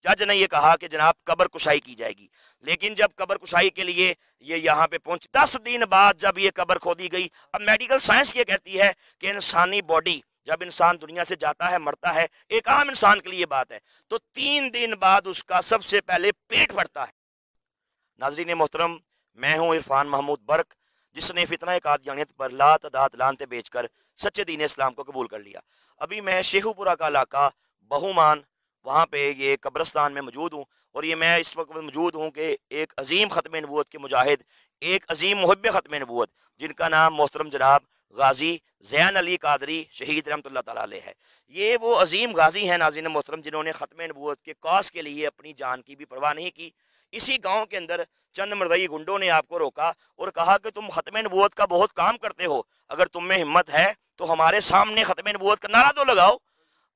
जज ने ये कहा कि जनाब कब्र कुशाई की जाएगी। लेकिन जब कब्र कुशाई के लिए ये यहाँ पे पहुंच 10 दिन बाद जब ये कब्र खोदी गई, अब मेडिकल साइंस ये कहती है कि इंसानी बॉडी जब इंसान दुनिया से जाता है, मरता है, एक आम इंसान के लिए बात है, तो 3 दिन बाद उसका सबसे पहले पेट फटता है। नाज़रीन मोहतरम, मैं हूँ इरफान महमूद बर्क, जिसने फितना कादियानियत पर लातदाद लानते बेचकर सच्चे दीन इस्लाम को कबूल कर लिया। अभी मैं शेखुपुरा का इलाका बहुमान, वहाँ पे ये कब्रस्तान में मौजूद हूँ, और ये मैं इस वक्त मौजूद हूँ कि एक अजीम ख़त्म नबूवत के मुजाहिद, एक अजीम मुहिब ख़त्म नबूवत, जिनका नाम मोहतरम जनाब गाजी ज़ैन अली कादरी शहीद रहमतुल्लाह तआला अलैह है। ये वो अजीम गाजी हैं नाज़रीन मोहतरम, जिन्होंने ख़त्म नबूवत के कॉज के लिए अपनी जान की भी परवाह नहीं की। इसी गांव के अंदर चंद मर्दई गुंडों ने आपको रोका और कहा कि तुम ख़त्म नबूवत का बहुत काम करते हो, अगर तुम में हिम्मत है तो हमारे सामने ख़त्म नबूवत का नारा तो लगाओ।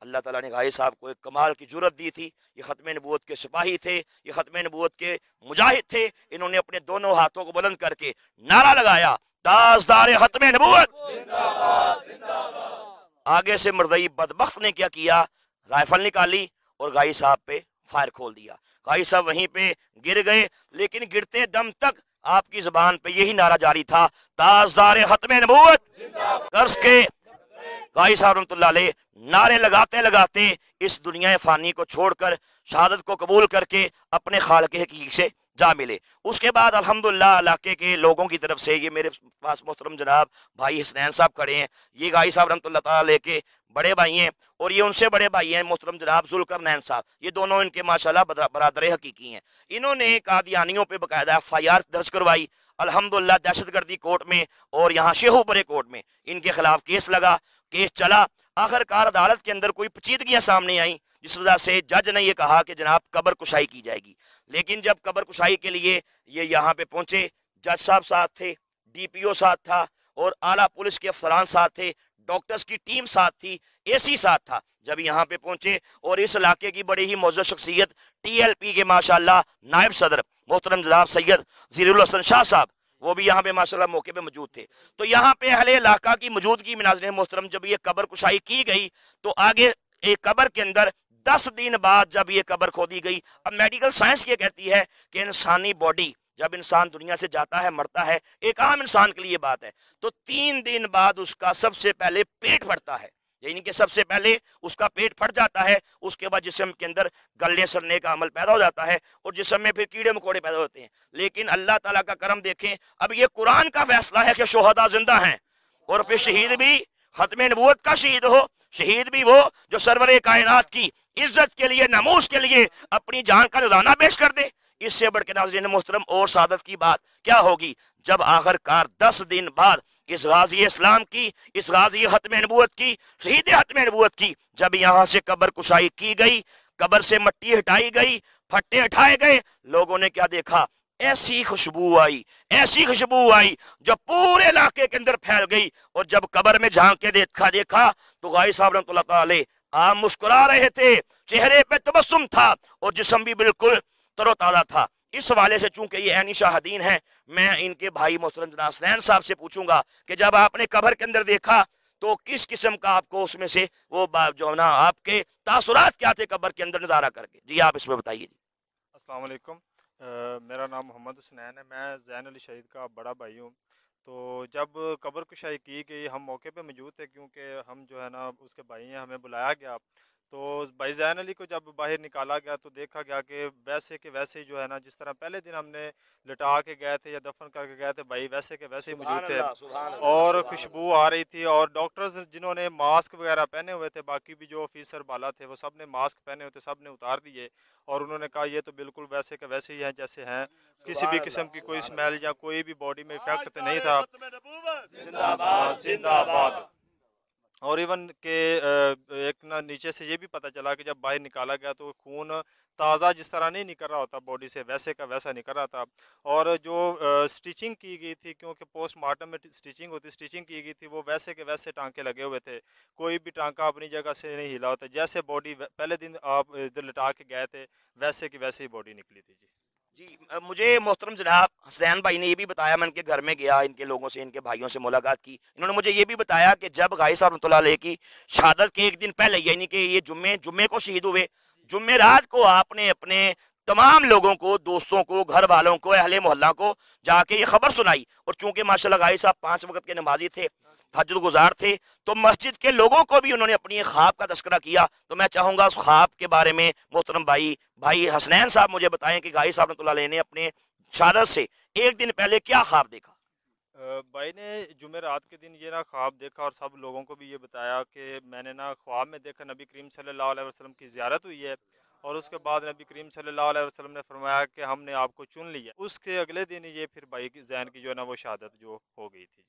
अल्लाह ताला ने गाजी साहब को एक कमाल की जुर्रत दी थी। ये ख़त्म नबूवत के सिपाही थे, ये ख़त्म नबूवत के मुजाहिद थे। इन्होंने अपने दोनों हाथों को बुलंद करके नारा लगाया, ताजदार ख़त्म नबूवत। आगे से मर्दई बदबख्त ने क्या किया, राइफल निकाली और गाजी साहब पे फायर खोल दिया। गाजी साहब वहीं पे गिर गए, लेकिन गिरते दम तक आपकी जुबान पे यही नारा जारी था, ताजदार ख़त्म नबूवत। कर्ज के गाजी साहब रहमतुल्लाह अलैह नारे लगाते लगाते इस दुनिया फानी को छोड़कर शहादत को कबूल करके अपने खालिक हकीक से जा मिले। उसके बाद अल्हम्दुलिल्लाह इलाके के लोगों की तरफ से, ये मेरे पास मोहतरम जनाब भाई हसनैन साहब खड़े हैं, ये गाजी साहब रहमतुल्लाह तआला अलैह के बड़े भाई हैं, और ये उनसे बड़े भाई हैं मोहतरम जनाब जुल्करनैन साहब, ये दोनों इनके माशाल्लाह बरादर हकीकी हैं। इन्होंने कादियानियों पे बाकायदा FIR दर्ज करवाई अल्हम्दुलिल्लाह दहशतगर्दी कोर्ट में, और यहाँ शेखुपुरा कोर्ट में इनके खिलाफ केस लगा, केस चला। आखिरकार अदालत के अंदर कोई पेचीदगियां सामने आई, जिस वजह से जज ने यह कहा कि जनाब कब्र कुशाई की जाएगी। लेकिन जब कब्र कुशाई के लिए ये यहाँ पे पहुंचे, जज साहब साथ थे, DPO साथ था, और आला पुलिस के अफसरान साथ थे, डॉक्टर्स की टीम साथ थी, AC साथ था। जब यहाँ पे पहुंचे और इस इलाके की बड़ी ही मौजूद शख्सियत TLP के माशाल्लाह नायब सदर मोहतरम जनाब सैयद ज़ीरुल हसन शाह साहब, वो भी यहाँ पे माशाल्लाह मौके पे मौजूद थे। तो यहाँ पे अहले इलाका की मौजूदगी में नाज़रीन मोहतरम जब ये कब्र कुशाई की गई, तो आगे एक कब्र के अंदर 10 दिन बाद जब ये कब्र खोदी गई, अब मेडिकल साइंस ये कहती है कि इंसानी बॉडी जब इंसान दुनिया से जाता है, मरता है, एक आम इंसान के लिए बात है, तो 3 दिन बाद उसका सबसे पहले पेट फटता है, यानी कि सबसे पहले उसका पेट फट जाता है। उसके बाद जिस्म के अंदर गलने सड़ने का अमल पैदा हो जाता है, और जिस्म में फिर कीड़े मकोड़े पैदा होते हैं। लेकिन अल्लाह ताला का करम देखें, अब ये कुरान का फैसला है कि शोहदा जिंदा हैं, और फिर शहीद भी ख़त्म नबूवत का शहीद हो, शहीद भी वो जो सरवरे कायनात की इज्जत के लिए, नमूस के लिए अपनी जान का नज़राना पेश कर दे। इससे बढ़ के नाज़रीन मोहतरम और सादत की बात क्या होगी, जब आखिरकार 10 दिन बाद इस गाजी इस्लाम की, इस गाजी ख़त्म नबूवत की, शहीद ख़त्म नबूवत की, जब यहाँ से कब्र कुशाई की गई, कब्र से मिट्टी हटाई गई, फट्टे हटाए गए, लोगों ने क्या देखा, ऐसी खुशबू आई, ऐसी खुशबू आई जो पूरे इलाके के अंदर फैल गई। और जब कब्र में झांक के देखा तो गाजी साहब रहमतुल्लाह तआला अलैह आप मुस्कुरा रहे थे, चेहरे पे तबस्सुम था, और जिस्म भी बिल्कुल तरोताजा था। इस हवाले से चूंकि ये ऐनी शाहदीन है, मैं इनके भाई मोहतरम जनाब हसनैन साहब से पूछूंगा कि जब आपने कब्र के अंदर देखा तो किस किस्म का आपको उसमें से वो जो ना आपके तासुरात क्या थे कब्र के अंदर नजारा करके। जी आप इसमें बताइए। जी अस्सलाम वालेकुम, मेरा नाम मोहम्मद हुसनैन है, मैं ज़ैन अली शहीद का बड़ा भाई हूँ। तो जब कब्र कुशाई की गई, हम मौके पे मौजूद थे, क्योंकि हम जो है ना उसके भाई हैं, हमें बुलाया गया। तो भाई ज़ैन अली को जब बाहर निकाला गया तो देखा गया कि वैसे के वैसे ही जो है ना, जिस तरह पहले दिन हमने लिटा के गए थे या दफन करके गए थे, भाई वैसे के वैसे ही मौजूद थे, और खुशबू आ रही थी। और डॉक्टर्स जिन्होंने मास्क वगैरह पहने हुए थे, बाकी भी जो ऑफिसर बाला थे, वो सब ने मास्क पहने हुए थे, सब ने उतार दिए, और उन्होंने कहा ये तो बिल्कुल वैसे के वैसे ही हैं जैसे हैं, किसी भी किस्म की कोई स्मेल या कोई भी बॉडी में इफेक्ट तो नहीं था। जिंदाबाद। और इवन के एक ना नीचे से ये भी पता चला कि जब बाहर निकाला गया तो खून ताज़ा जिस तरह नहीं निकल रहा होता बॉडी से, वैसे का वैसा निकल रहा था। और जो स्टिचिंग की गई थी, क्योंकि पोस्टमार्टम में स्टिचिंग होती, स्टिचिंग की गई थी, वो वैसे के वैसे टांके लगे हुए थे, कोई भी टांका अपनी जगह से नहीं हिला होता, जैसे बॉडी पहले दिन आप इधर लिटा के गए थे वैसे की वैसे ही बॉडी निकली थी। जी मुझे मोहतरम जनाब हसनैन भाई ने ये भी बताया, मैं इनके घर में गया, इनके लोगों से, इनके भाइयों से मुलाकात की, इन्होंने मुझे ये भी बताया कि जब गाजी साहब रहमतुल्लाह अलैह की शहादत के एक दिन पहले, यानी कि ये जुम्मे को शहीद हुए, जुमेरात को आपने अपने तमाम लोगों को, दोस्तों को, घर वालों को, अहले मोहल्ला को जाके ये खबर सुनाई। और चूंकि माशाल्लाह गाई साहब 5 वक्त के नमाजी थे, तहज्जुद गुजार थे, तो मस्जिद के लोगों को भी उन्होंने अपनी ख्वाब का तस्करा किया। तो मैं चाहूंगा उस ख्वाब के बारे में मोहतरम भाई हसनैन साहब मुझे बताएं कि गाई साहब रहमतुल्लाह अलैह ने अपने शहादत से एक दिन पहले क्या ख्वाब देखा। भाई ने जुमेरात के दिन ये ना ख्वाब देखा और सब लोगों को भी ये बताया कि मैंने ना ख्वाब में देखा नबी करीम सल्लल्लाहु अलैहि वसल्लम की ज़ियारत हुई है और उसके बाद नबी करीम सल्लल्लाहु अलैहि वसल्लम ने फरमाया कि हमने आपको चुन लिया। उसके अगले दिन ये फिर भाई की जैन की जो है ना वो शहादत जो हो गई थी जी,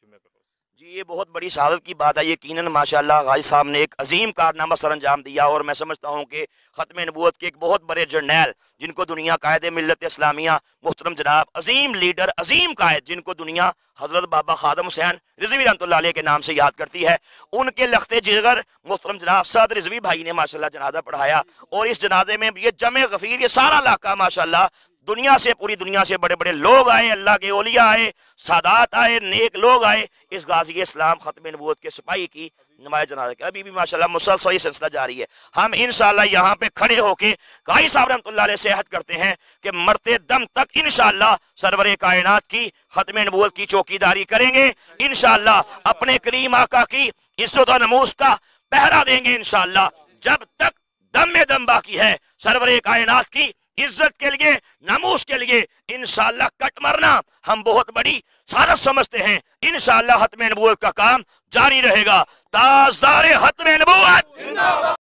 जुमे के रोज़। जी ये बहुत बड़ी शहादत की बात है। यकीनन माशाल्लाह गाजी साहब ने एक अजीम कारनामा सर अंजाम दिया और मैं समझता हूँ कि ख़त्म नबूवत के एक बहुत बड़े जर्नैल जिनको दुनिया कायदे मिल्लत इस्लामिया मोहतरम जनाब अजीम लीडर, अजीम कायद जिनको दुनिया हज़रत बाबा खादम हुसैन रिजवी रहमतुल्लाह अलैह के नाम से याद करती है, उनके लख्ते जिगर मोहतरम जनाब सद रिजवी भाई ने माशाल्लाह जनाजा पढ़ाया। और इस जनाजे में ये जमे गफीर, ये सारा इलाका माशाल्लाह दुनिया से, पूरी दुनिया से बड़े बड़े लोग आए, अल्लाह के औलिया आए, सादात आए, नेक लोग आए इस गाजी इस्लाम ख़त्म नबूवत के सिपाही की नुमाइश जनाजे के। अभी भी माशाल्लाह मुसलसल ये सिलसिला जारी है। हम इंशाल्लाह यहाँ पे खड़े होके गाजी साहब रहमतुल्लाह अलैह से अहद करते हैं कि मरते दम तक इंशाल्लाह सरवरे कायनात की ख़त्म नबूवत की चौकीदारी करेंगे। इंशाल्लाह अपने करीम आका की इज्जत और नमूस का पहरा देंगे। इंशाल्लाह जब तक दम में दम बाकी है सरवरे कायनात की इज्जत के लिए, नमूस के लिए इंशाल्लाह कट मरना हम बहुत बड़ी सादत समझते हैं। इंशाल्लाह ख़त्म नबूवत का काम जारी रहेगा। ताजदार ख़त्म नबूवत।